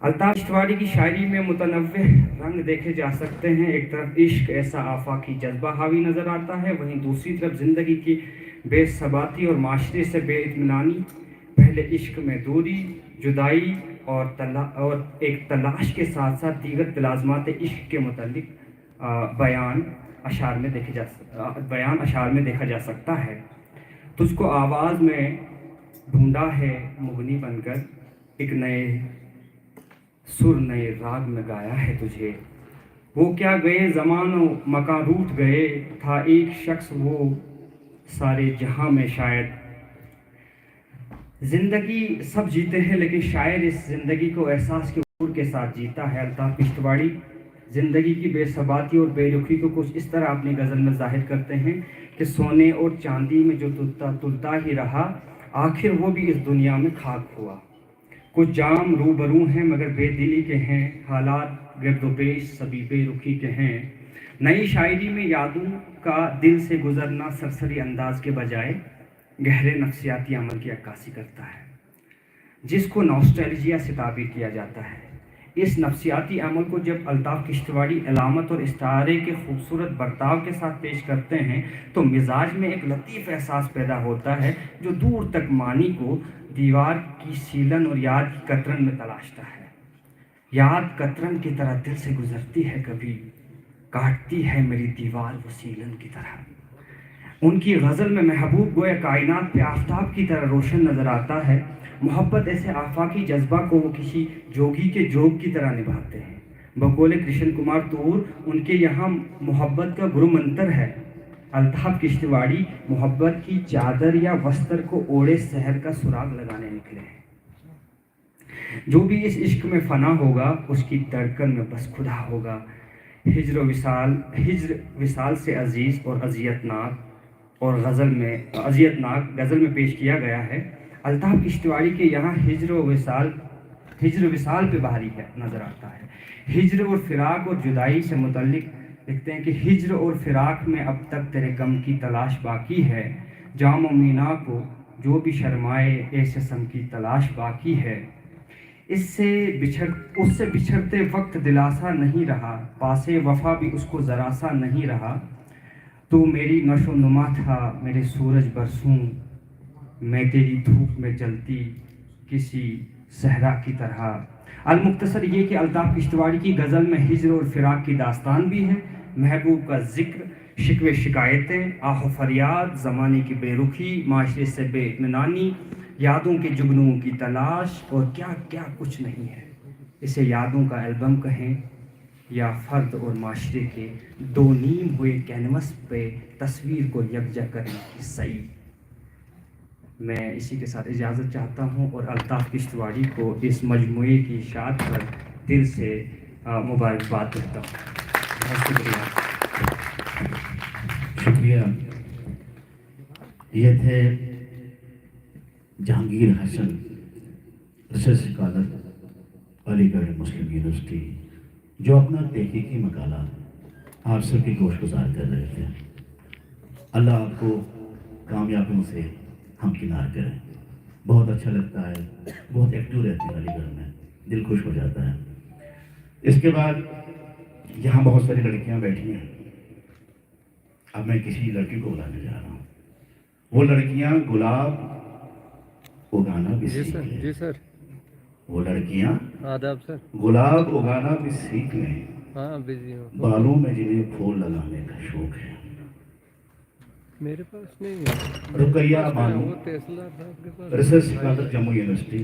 الطاف کشتواڑی کی شاعری میں متنوع رنگ دیکھے جا سکتے ہیں۔ ایک طرف عشق ایسا آفاقی جذبہ حاوی نظر آتا ہے، وہیں دوسری طرف زندگی کی بے ثباتی اور معاشرے سے بے اطمینانی، پہلے عشق میں دوری، جدائی اور ایک تلاش کے ساتھ ساتھ دیگر تلازمات عشق کے متعلق بیان اشعار میں دیکھا جا سکتا ہے۔ تجھ کو آواز میں ڈھونڈا ہے مغنی بن کر، ایک نئے سر نئے راگ میں گایا ہے تجھے، وہ کیا گئے زمان و مکان روٹھ گئے، تھا ایک شخص وہ سارے جہاں میں شاید۔ زندگی سب جیتے ہیں لیکن شاعر اس زندگی کو احساس کے عبور کے ساتھ جیتا ہے۔ الطاف کشتواڑی زندگی کی بے ثباتی اور بے رخی کو کچھ اس طرح اپنی غزل میں ظاہر کرتے ہیں کہ سونے اور چاندی میں جو تلتا ہی رہا، آخر وہ بھی اس دنیا میں خاک ہوا۔ کچھ جام روبرو ہیں مگر بے دلی کے ہیں، حالات گرد و پیش سبھی بے رخی کے ہیں۔ نئی شاعری میں یادوں کا دل سے گزرنا سرسری انداز کے بجائے گہرے نفسیاتی عمل کی عکاسی کرتا ہے، جس کو نوسٹیلجیا سے تعبیر کیا جاتا ہے۔ اس نفسیاتی عمل کو جب الطاف کشتواڑی علامت اور استعارے کے خوبصورت برتاؤ کے ساتھ پیش کرتے ہیں تو مزاج میں ایک لطیف احساس پیدا ہوتا ہے جو دور تک معنی کو دیوار کی سیلن اور یاد کی قطرن میں تلاشتا ہے۔ یاد قطرن کی طرح دل سے گزرتی ہے، کبھی کاٹتی ہے میری دیوار وہ سیلن کی طرح۔ ان کی غزل میں محبوب گویا کائنات پہ آفتاب کی طرح روشن نظر آتا ہے۔ محبت ایسے آفاقی جذبہ کو وہ کسی جوگی کے جوگ کی طرح نبھاتے ہیں۔ بقول کرشن کمار تور ان کے یہاں محبت کا گرو منتر ہے۔ الطاف کشتواڑی محبت کی چادر یا وستر کو اوڑے سحر کا سراغ لگانے نکلے ہیں۔ جو بھی اس عشق میں فنا ہوگا اس کی دھڑکن میں بس خدا ہوگا۔ ہجر وصال سے عزیز اور اذیتناک غزل میں پیش کیا گیا ہے۔ الطاف کشتواڑی کے یہاں ہجر وصال پہ بھاری نظر آتا ہے۔ ہجر اور فراق اور جدائی سے متعلق لکھتے ہیں کہ ہجر اور فراق میں اب تک تیرے غم کی تلاش باقی ہے، جام و مینا کو جو بھی شرمائے ایسے سم کی تلاش باقی ہے۔ اس سے بچھڑتے وقت دلاسا نہیں رہا، پاسے وفا بھی اس کو ذرا سا نہیں رہا۔ تو میری نشو نما تھا میرے سورج برسوں، میں تیری دھوپ میں جلتی کسی صحرا کی طرح۔ المختصر یہ کہ الطاف کشتواڑی کی غزل میں ہجر اور فراق کی داستان بھی ہے، محبوب کا ذکر، شکوے شکایتیں، آہ و فریاد، زمانے کی بے رخی، معاشرے سے بے اطمینانی، یادوں کے جگنوں کی تلاش اور کیا کیا کچھ نہیں ہے۔ اسے یادوں کا البم کہیں یا فرد اور معاشرے کے دو نیم ہوئے کینوس پہ تصویر کو یکجا کرنے کی سعی۔ میں اسی کے ساتھ اجازت چاہتا ہوں اور الطاف کشتواڑی کو اس مجموعے کی اشاعت پر دل سے مبارکباد دیتا ہوں۔ بہت شکریہ۔ شکریہ۔ یہ تھے جہانگیر حسن، ریسرچ اسکالر، علی گڑھ مسلم یونیورسٹی، جو اپنا تحقیقی مقالہ آپ سب کی گوش گزار کر رہے تھے۔ اللہ آپ کو کامیابیوں سے ہمکنار کرے۔ بہت اچھا لگتا ہے، بہت ایکٹیو رہتے ہیں علی گڑھ میں، دل خوش ہو جاتا ہے۔ اس کے بعد یہاں بہت ساری لڑکیاں بیٹھی ہیں، اب میں کسی لڑکی کو بلانے جا رہا ہوں۔ وہ لڑکیاں گلاب اگانا بھی سیکھ لیں۔ جی سر۔ وہ لڑکیاں آداب سر۔ گلاب اگانا بھی سیکھ لیں، ہاں بزی ہوں۔ بالوں میں جنہیں پھول لگانے کا شوق ہے۔ میرے پاس نہیں ہے۔ رقیہ بانو، وہ تحصیلدار صاحب کے پاس۔ ریسرچ اسکالر جموں یونیورسٹی،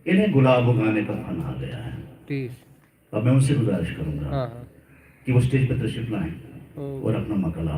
انہیں گلاب اگانے کا فن آ گیا ہے۔ ٹھیک۔ اب میں ان سے گزارش کروں گا ہاں کہ وہ اسٹیج پہ تشریف لائیں اور اپنا مقالہ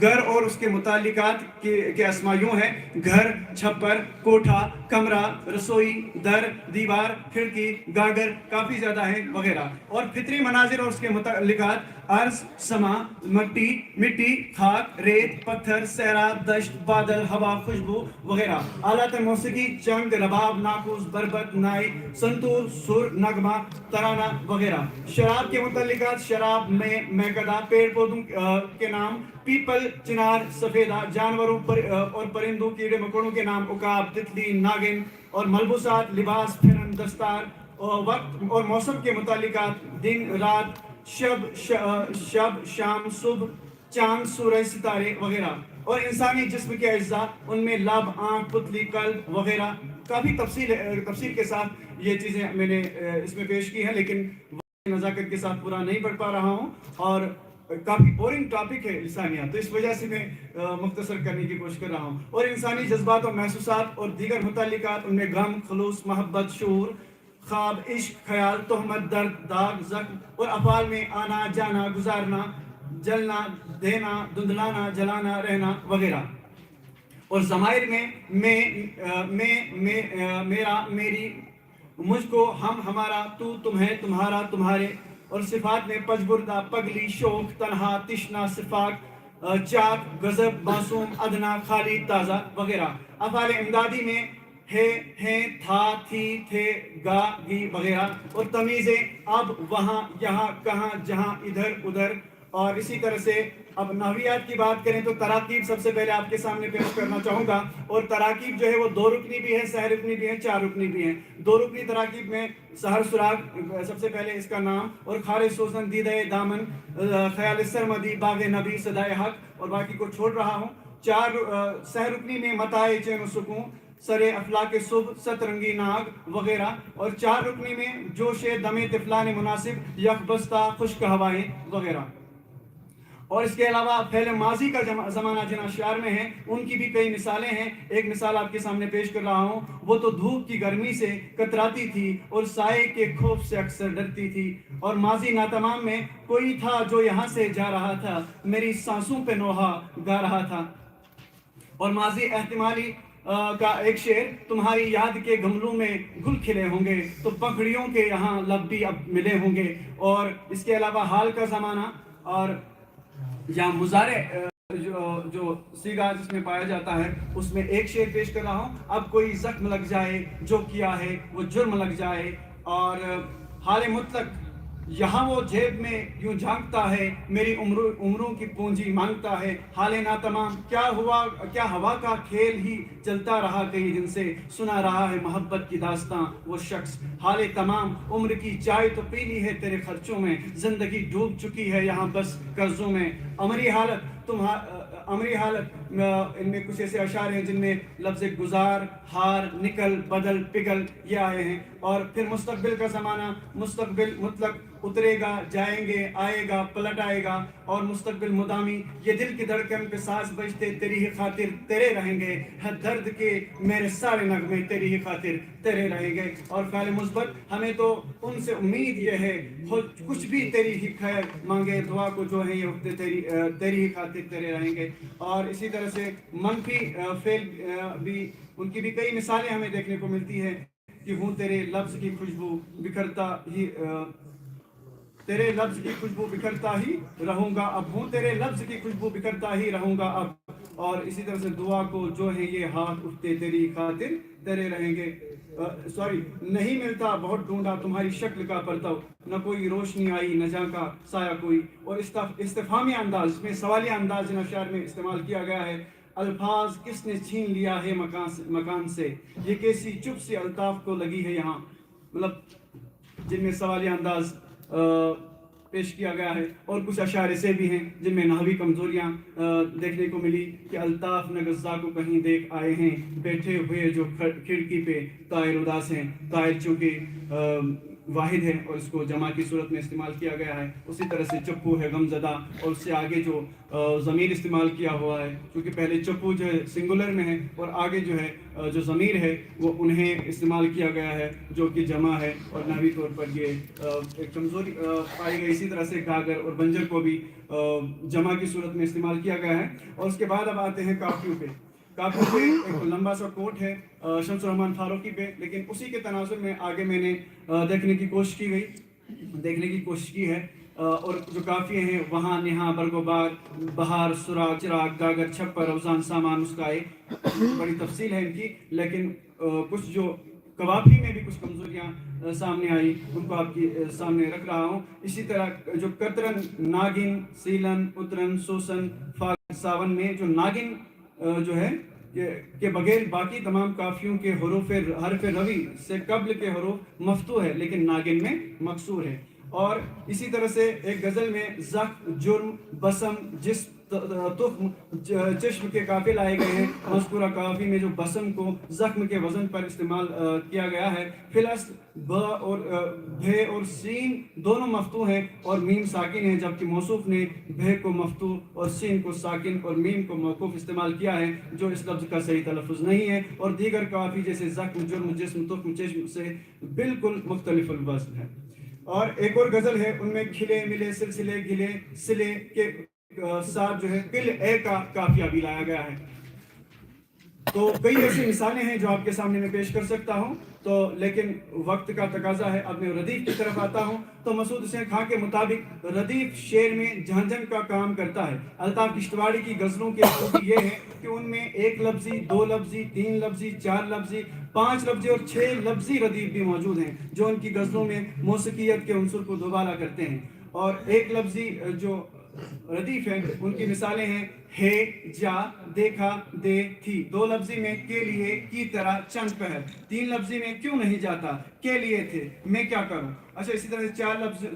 گھر اور اس کے متعلقات کے اسما یوں ہیں: گھر، چھپر، کوٹھا، کمرہ، رسوئی، در، دیوار، کھڑکی، گاگر کافی زیادہ ہیں وغیرہ. اور فطری مناظر اور اس کے متعلقات: ارض، سما، مٹی، خاک، ریت، پتھر، صحرا، دشت، بادل، ہوا، خوشبو وغیرہ. آلات موسیقی: چنگ، رباب، ناقوس، بربط، نائی، سنتور، سر، نغمہ، ترانہ وغیرہ. شراب کے متعلقات: شراب میں میکدہ، پیڑ پودوں کے نام: پیپل، چنار، سفیدہ. جانوروں اور پرندوں، کیڑے مکوڑوں کے نام: عقاب، تتلی، ناگن. اور ملبوسات: لباس، پھرن، دستار. اور وقت اور موسم کے متعلقات: دن، رات، شب، شام، صبح، چاند، سورج، ستارے وغیرہ. اور انسانی جسم کے اجزاء: ان میں لب، آنکھ، پتلی، قلب وغیرہ. کافی تفصیل کے ساتھ یہ چیزیں میں نے اس میں پیش کی ہیں، لیکن نزاکت کے ساتھ پورا نہیں پڑھ پا رہا ہوں، اور کافی بورنگ ٹاپک ہے لسانیات، تو اس وجہ سے میں مختصر کرنے کی کوشش کر رہا ہوں. اور انسانی جذبات اور محسوسات اور دیگر متعلقات: ان میں غم، خلوص، محبت، شعور، خواب، عشق، خیال، تہمت، درد، داغ، زخم. اور افعال میں آنا، جانا، گزارنا، جلنا، دینا، دھندلانا، جلانا، رہنا وغیرہ. اور ضمائر میں میرا، میری، مجھ کو، ہم، ہمارا، تو، تمہیں، تمہارا، تمہارے. اور صفات میں پجبردہ، پگلی، شوق، تنہا، تشنا، صفاق، چاک، غضب، معصوم، ادنا، خالی، تازہ وغیرہ. افعال امدادی میں ہے، ہیں، تھا، تھی، تھے، گا، گی وغیرہ. اور تمیزیں: اب، وہاں، یہاں، کہاں، جہاں، ادھر، ادھر. اور اسی طرح سے اب نحویات کی بات کریں تو تراکیب سب سے پہلے آپ کے سامنے پیش کرنا چاہوں گا. اور تراکیب جو ہے وہ 2 رکنی بھی ہے، سہ رکنی بھی ہے، 4 رکنی بھی ہیں. 2 رکنی تراکیب میں سحر سراغ سب سے پہلے اس کا نام، اور خار سوزن، دیدہ دامن، خیال سرمدی، باغ نبی، صدائے حق، اور باقی کو چھوڑ رہا ہوں. 4 سہ رکنی میں متاع چین و سکون، سر افلاک صبح، سترنگی ناگ وغیرہ. اور 4 رکنی میں جوش دم طفلان مناسب، یک بستہ، خشک ہوائیں وغیرہ. اور اس کے علاوہ فعل ماضی کا زمانہ جن اشعار میں ہیں ان کی بھی کئی مثالیں ہیں. ایک مثال آپ کے سامنے پیش کر رہا ہوں: وہ تو دھوپ کی گرمی سے کتراتی تھی اور سائے کے خوف سے اکثر ڈرتی تھی. اور ماضی ناتمام میں: کوئی تھا جو یہاں سے جا رہا تھا، میری سانسوں پہ نوحہ گا رہا تھا. اور ماضی احتمالی کا ایک شعر: تمہاری یاد کے گملوں میں گل کھلے ہوں گے تو پکھڑیوں کے یہاں لب بھی اب ملے ہوں گے. اور اس کے علاوہ حال کا زمانہ اور یا مضارع جو سیگا جس میں پایا جاتا ہے اس میں ایک شعر پیش کر رہا ہوں: اب کوئی زخم لگ جائے، جو کیا ہے وہ جرم لگ جائے. اور حال مطلق: یہاں وہ جیب میں یوں جھانکتا ہے، میری عمروں کی پونجی مانگتا ہے. حال ناتمام: کیا ہوا کا کھیل ہی چلتا رہا کئی دن سے، سنا رہا ہے محبت کی داستاں وہ شخص. حال تمام: عمر کی چائے تو پی لی ہے تیرے خرچوں میں، زندگی ڈوب چکی ہے یہاں بس قرضوں میں. امری حالت ان میں کچھ ایسے اشعار ہیں جن میں لفظ گزار، ہار، نکل، بدل، پگل یہ آئے ہیں. اور پھر مستقبل کا زمانہ: مستقبل مطلق: اترے گا، جائیں گے، آئے گا، پلٹ آئے گا. اور مستقبل مدامی: یہ دل کی دھڑکن پہ ساز بجتے تیری ہی خاطر تیرے رہیں گے، ہر درد کے میرے سارے نغمے تیری ہی خاطر تیرے رہیں گے. اور فعل مثبت: ہمیں تو ان سے امید یہ ہے، کچھ بھی تیری ہی خیر مانگے، دعا کو جو ہے یہ وقت تیری ہی خاطر تیرے رہیں گے. اور اسی طرح سے منفی فعل بھی ان کی بھی کئی مثالیں ہمیں دیکھنے کو ملتی ہے کہ ہوں تیرے لفظ کی خوشبو بکھرتا ہی تیرے لفظ کی خوشبو بکھرتا ہی رہوں گا اب، ہوں تیرے لفظ کی خوشبو بکھرتا ہی رہوں گا اب. اور اسی طرح سے دعا کو جو ہے یہ ہاتھ اٹھتے تیری خاطر تیرے رہیں گے. نہیں ملتا بہت ڈھونڈا تمہاری شکل کا پرتو، نہ کوئی روشنی آئی نہ جہاں کا سایہ کوئی. اور استفہامی انداز میں سوالیہ انداز ان اشعار میں استعمال کیا گیا ہے: الفاظ کس نے چھین لیا ہے مکان سے، یہ کیسی چپ سی الطاف کو لگی ہے یہاں. مطلب جن میں سوالیہ انداز پیش کیا گیا ہے. اور کچھ اشعار ایسے بھی ہیں جن میں نحوی کمزوریاں دیکھنے کو ملی کہ الطاف نگزا کو کہیں دیکھ آئے ہیں، بیٹھے ہوئے جو کھڑکی پہ طائر اداس ہیں. طائر چونکہ واحد ہے اور اس کو جمع کی صورت میں استعمال کیا گیا ہے. اسی طرح سے چپو ہے غمزدہ, اور اس سے آگے جو ضمیر استعمال کیا ہوا ہے, کیونکہ پہلے چپو جو ہے سنگولر میں ہے اور آگے جو ہے جو ضمیر ہے وہ انہیں استعمال کیا گیا ہے جو کہ جمع ہے, اور نحوی طور پر یہ ایک کمزوری پائی گئی. اسی طرح سے گاگر اور بنجر کو بھی جمع کی صورت میں استعمال کیا گیا ہے. اور اس کے بعد اب آتے ہیں کافیوں پہ. کافیوں پہ ایک لمبا سا کوٹ ہے شمس الرحمن فاروقی پہ, لیکن اسی کے تناظر میں آگے میں نے دیکھنے کی کوشش کی ہے. اور جو کافیے ہیں وہاں نہا برگ و بار بہار سراغ چراغ گاگر چھپر اوزان سامان مسکائے, بڑی تفصیل ہے ان کی, لیکن کچھ جو قوافی میں بھی کچھ کمزوریاں سامنے آئی ان کو آپ کی سامنے رکھ رہا ہوں. اسی طرح جو قطرن ناگن سیلن اترن سوسن فاغن ساون میں جو ناگن جو ہے کہ بغیر باقی تمام کافیوں کے حرف روی سے قبل کے حروف مفتوح ہے لیکن ناگن میں مکسور ہے. اور اسی طرح سے ایک غزل میں زخ جرم بسم جسم تخم چشم کے قافیے لائے گئے ہیں. مذکورہ قافی میں جو بسم کو زخم کے وزن پر استعمال کیا گیا ہے. فلس ب اور بھے اور سین دونوں مفتوح ہیں اور میم ساکن ہے, جبکہ موصوف نے بھے کو مفتوح اور سین کو ساکن اور میم کو موقوف استعمال کیا ہے جو اس لفظ کا صحیح تلفظ نہیں ہے. اور دیگر قافی جیسے زخم جرم جسم تخم چشم سے بالکل مختلف الوزن ہے. اور ایک اور غزل ہے, ان میں کھلے ملے سلسلے گلے سلے کے ساتھ جو ہے قل اے کا قافیہ بھی لایا گیا ہے. تو کئی ایسی مثالیں ہیں جو آپ کے سامنے میں پیش کر سکتا ہوں, تو لیکن وقت کا تقاضا ہے. اب میں ردیف کی طرف آتا ہوں. تو مسعود حسین خان کے مطابق ردیف شعر میں جھنجھن کا کام کرتا ہے. الطاف کشتواڑی کی غزلوں کی خوبی یہ ہے کہ ان میں ایک لفظی, دو لفظی, تین لفظی, چار لفظی, پانچ لفظی اور 6 لفظی ردیف بھی موجود ہیں جو ان کی غزلوں میں موسیقیت کے عنصر کو دوبالا کرتے ہیں. اور ایک لفظی جو ردیف ہیں ان کی مثالیں ہیں ہے جا دیکھا دے تھی. دو لفظی میں کے لیے کی طرح چند پہر. تین لفظی میں کیوں نہیں جاتا کے لیے تھے میں کیا کروں. اچھا, اسی طرح سے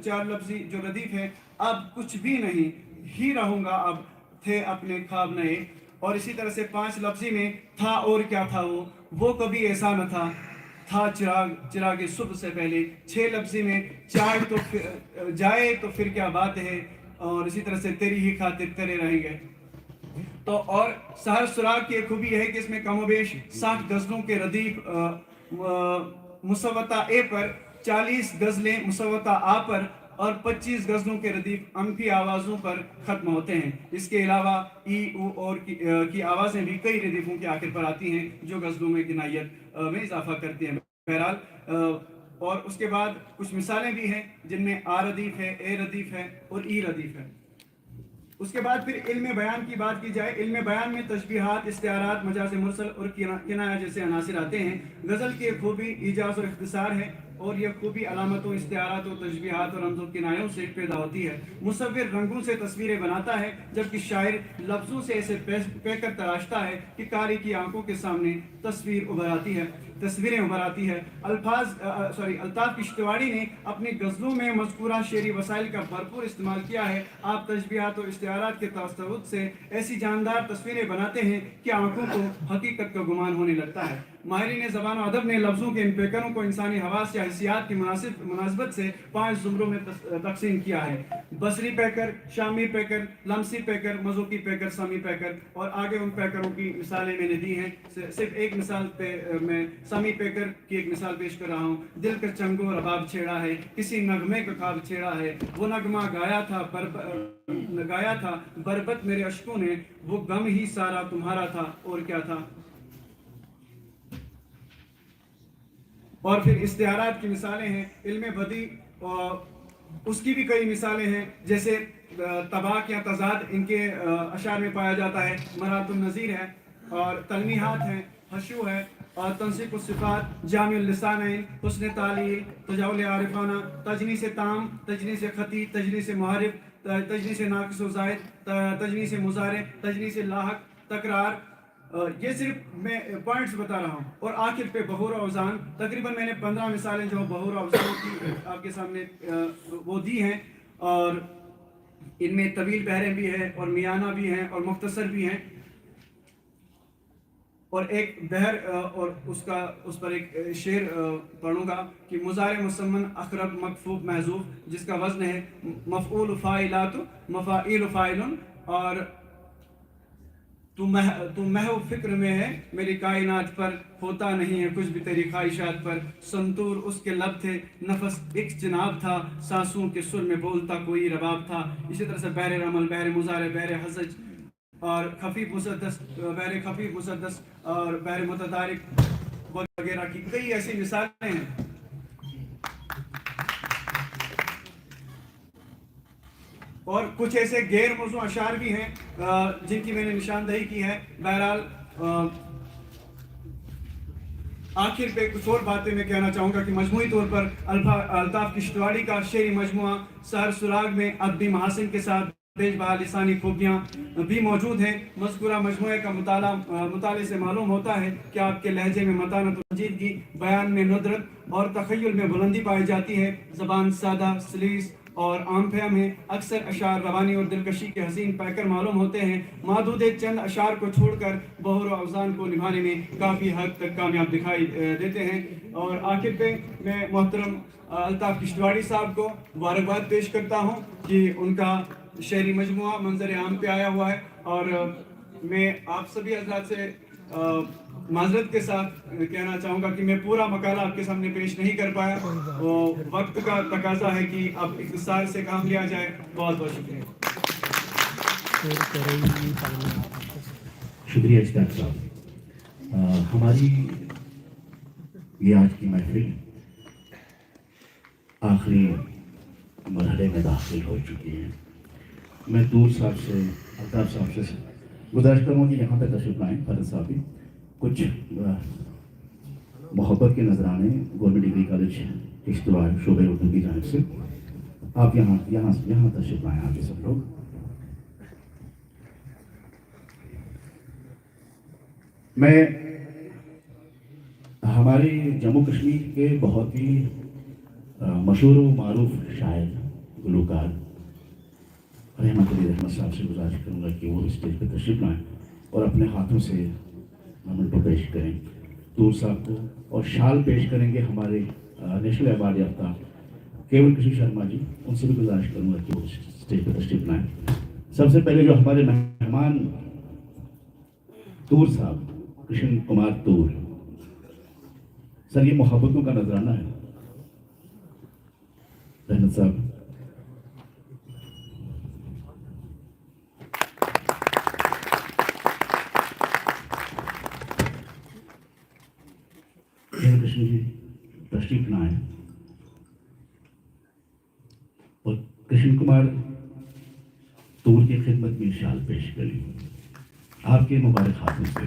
چار لفظی جو ردیف ہے اب کچھ بھی نہیں ہی رہوں گا اب تھے اپنے خواب نئے. اور اسی طرح سے 5 لفظی میں تھا اور کیا تھا وہ کبھی ایسا نہ تھا چراغ صبح سے پہلے. 6 لفظی میں جائے تو پھر کیا بات ہے. اور اسی طرح سے تیری ہی خاطر تیرے رہیں گے. تو اور سحر سراغ کی ایک خوبی ہے کہ اس میں کم و بیش 60 غزلوں کے ردیف مسوطہ اے پر, 40 غزلیں مسوطہ آ پر اور 25 غزلوں کے ردیف انفی آوازوں پر ختم ہوتے ہیں. اس کے علاوہ ای او اور کی آوازیں بھی کئی ردیفوں کے آخر پر آتی ہیں جو غزلوں میں غنائیت میں اضافہ کرتی ہیں. بہرحال اور اس کے بعد کچھ مثالیں بھی ہیں جن میں آ ردیف ہے, اے ردیف ہے اور ای ردیف ہے. اس کے بعد پھر علم بیان کی بات کی جائے. علم بیان میں تشبیہات, استعارات, مجاز مرسل اور کنایہ جیسے عناصر آتے ہیں. غزل کی ایک خوبی ایجاز اور اختصار ہے اور یہ خوبی علامتوں, استعارات اور تشبیہات اور رمز و کنایوں سے پیدا ہوتی ہے. مصور رنگوں سے تصویریں بناتا ہے جبکہ شاعر لفظوں سے ایسے پیکر تراشتا ہے کہ قاری کی آنکھوں کے سامنے تصویریں ابھر آتی ہے. الطاف کشتواڑی نے اپنی غزلوں میں مذکورہ شعری وسائل کا بھرپور استعمال کیا ہے. آپ تشبیہات اور استعارات کے تصوت سے ایسی جاندار تصویریں بناتے ہیں کہ آنکھوں کو حقیقت کا گمان ہونے لگتا ہے. ماہرین زبان و ادب نے لفظوں کے ان پیکروں کو انسانی حواس یا حسیات کی مناسبت سے 5 زمروں میں تقسیم کیا ہے. بصری پیکر, شامی پیکر, لمسی پیکر, مذوقی پیکر, سمی پیکر. اور آگے ان پیکروں کی مثالیں میں نے دی ہیں. صرف ایک مثال پہ میں سمی پیکر کی ایک مثال پیش کر رہا ہوں. دل کا چنگو رباب چھیڑا ہے, کسی نغمے کا خواب چھیڑا ہے, وہ نغمہ گایا تھا بربت میرے اشکوں نے, وہ غم ہی سارا تمہارا تھا اور کیا تھا. اور پھر استعارات کی مثالیں ہیں. علم بدی اس کی بھی کئی مثالیں ہیں, جیسے طباق یا تضاد ان کے اشعار میں پایا جاتا ہے. مرات النظیر ہے اور تلمیحات ہیں, حشو ہے اور تنسیق الصفات, جامع اللسانین, حسن تعلیل, تجاول عارفانہ, تجنیس تام, تجنیس خطی, تجنیس محرف, تجنیس ناقص و زائد, تجنیس مضارع, تجنیس لاحق, تکرار. یہ صرف میں پوائنٹس بتا رہا ہوں. اور آخر پہ بہور و اوزان. تقریباً میں نے 15 مثالیں جو بہور و اوزان کی آپ کے سامنے وہ دی ہیں, اور ان میں طویل بحریں بھی ہیں اور میانہ بھی ہیں اور مختصر بھی ہیں. اور ایک بہر اور اس پر ایک شعر پڑھوں گا کہ مضارع مسمن اقرب مکفوف محذوف، جس کا وزن ہے مفعول فاعلات مفاعیل فاعلن، اور تو محو فکر میں ہے میری کائنات پر، ہوتا نہیں ہے کچھ بھی تیری خواہشات پر، سنتور اس کے لب تھے نفس ایک جناب تھا، سانسوں کے سر میں بولتا کوئی رباب تھا. اسی طرح سے بحر رمل، بحر مضارع، بحر حزج اور خفیف مسدس، بحر خفیف مسدس اور بحر متدارک وغیرہ کی کئی ایسی مثالیں ہیں. اور کچھ ایسے غیر موضوع اشعار بھی ہیں جن کی میں نے نشاندہی کی ہے. بہرحال آخر پہ کچھ اور باتیں میں کہنا چاہوں گا کہ مجموعی طور پر الطاف کشتواڑی کا شعری مجموعہ سحر سراغ میں ادبی محاسن کے ساتھ تیز بہا لسانی خوبیاں بھی موجود ہیں. مذکورہ مجموعے کا مطالعے سے معلوم ہوتا ہے کہ آپ کے لہجے میں متانت و سنجیدگی، بیان میں ندرت اور تخیل میں بلندی پائی جاتی ہے. زبان سادہ، سلیس اور عام فہم ہے. اکثر اشعار روانی اور دلکشی کے حسین پیکر معلوم ہوتے ہیں. محدود ایک چند اشعار کو چھوڑ کر بحر و اوزان کو نبھانے میں کافی حد تک کامیاب دکھائی دیتے ہیں. اور آخر پہ میں محترم الطاف کشتواڑی صاحب کو مبارکباد پیش کرتا ہوں کہ ان کا شعری مجموعہ منظر عام پہ آیا ہوا ہے. اور میں آپ سبھی حضرات سے معذرت کے ساتھ کہنا چاہوں گا کہ میں پورا مقالہ آپ کے سامنے پیش نہیں کر پایا. وقت کا تقاضا ہے کہ اب اختصار سے کام لیا جائے. بہت بہت شکریہ. شکریہ اشتیاق صاحب. ہماری یہ آج کی محفل آخری مرحلے میں داخل ہو چکی ہے. میں دور صاحب سے، الطاف صاحب سے گزارش کروں گا کہ یہاں پہ تشریف لائیں. فرد صاحب بھی کچھ محبت کے نذرانے گورنمنٹ ڈگری کالج کشتواڑ شعبہ اردو کی جانب سے آپ یہاں تشریف لائیں. آپ سب لوگ میں ہماری جموں کشمیر کے بہت ہی مشہور و معروف شاعر گلوکار رحمت علی رحمت صاحب سے گزارش کروں گا کہ وہ اسٹیج پہ تشریف لائیں اور اپنے ہاتھوں سے مومنٹو پیش کریں. دور صاحب کو اور شال پیش کریں گے ہمارے نیشنل ایوارڈ یافتہ کیول کشن شرما جی. ان سے بھی گزارش کروں گا کہ وہ اسٹیج پہ تشریف لائیں. سب سے پہلے جو ہمارے مہمان تور صاحب، کشن کمار تور سر، یہ محبتوں کا نذرانہ ہے. رحمت صاحب کشن جی تشریف لائیں اور کشن کمار تور کی خدمت میں شال پیش کریں آپ کے مبارک ہاتھوں سے.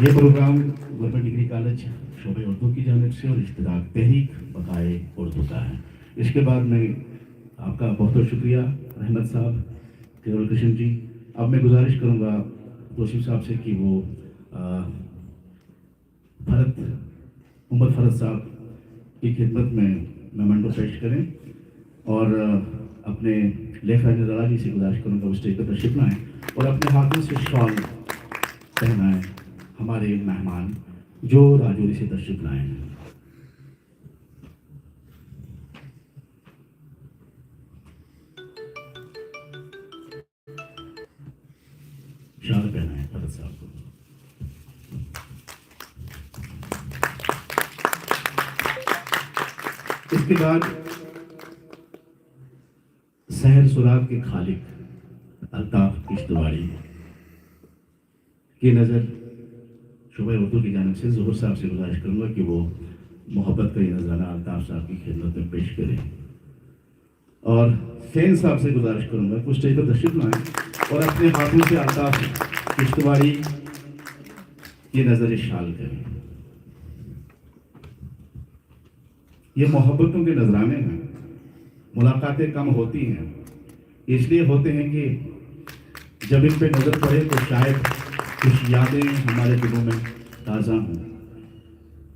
یہ پروگرام گورنمنٹ ڈگری کالج شعبہ اردو کی جانب سے اور اشتراک تحریک بقائے اردو کا ہے. اس کے بعد میں آپ کا بہت بہت شکریہ رحمت صاحب، کیول کشن جی. اب میں گزارش کروں گا توصیف صاحب سے کہ وہ عمر فرد صاحب کی خدمت میں میمنٹو پیش کریں اور اپنے لیفٹ ہینڈ راجا جی سے گزارش کروں گا وہ اسٹیج پر تشریف لائیں اور اپنے ہاتھوں سے شال پہنائیں ہمارے مہمان جو راجوری سے تشریف لائے ہیں. شال پہنائیں فرد صاحب کو. اس کے بعد سحر سراغ کے خالق الطاف کشتواڑی کی نظر شعبہ اردو کی جانب سے ظہور صاحب سے گزارش کروں گا کہ وہ محبت کا یہ نذرانہ الطاف صاحب کی خدمت میں پیش کریں اور فین صاحب سے گزارش کروں گا کہ اسٹیج پر تشریف لائیں اور اپنے ہاتھوں سے الطاف کشتواڑی کی نظر شال کریں. یہ محبتوں کے نذرانے ہیں. ملاقاتیں کم ہوتی ہیں، اس لیے ہوتے ہیں کہ جب ان پہ نظر پڑے تو شاید کچھ یادیں ہمارے دلوں میں تازہ ہوں.